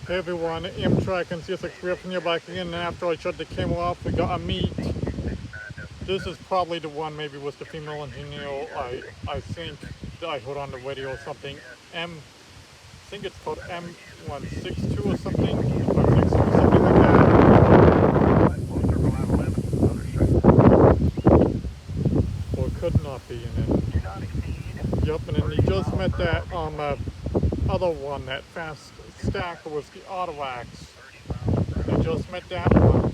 Hey everyone, Amtrak and CSX, we're from here back again, and after I shut the camera off, we got a meet. This is probably the one, maybe was the female engineer, I think that I heard on the radio or something. I think it's called M162 or something, or something like that. Or it could not be in it. Yep, and then he just met that other one, that fast stacker was the Autowax. They just met that one.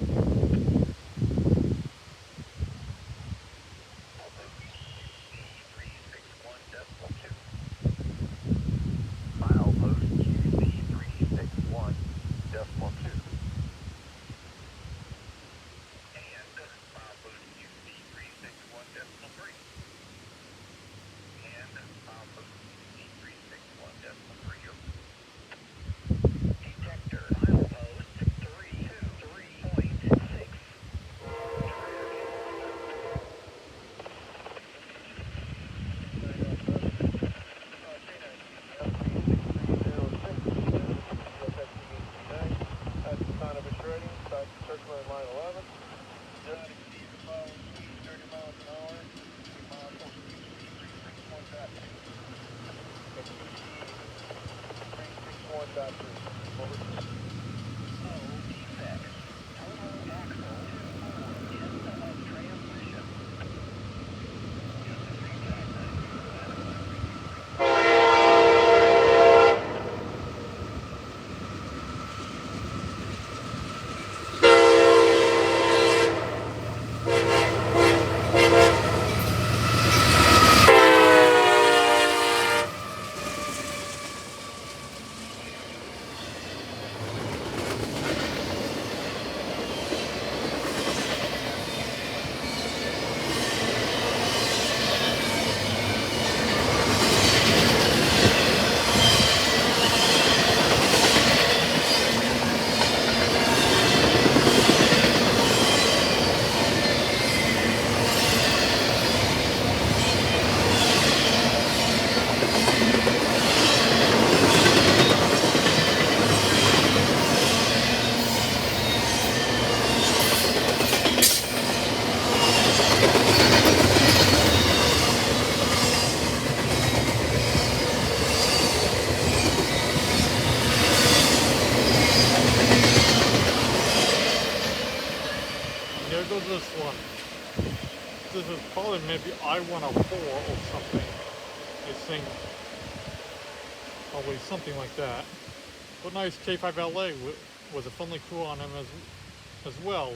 There goes this one. This is probably maybe I-104 or something. I think. Probably something like that. But nice K5LA with a friendly crew on him as well.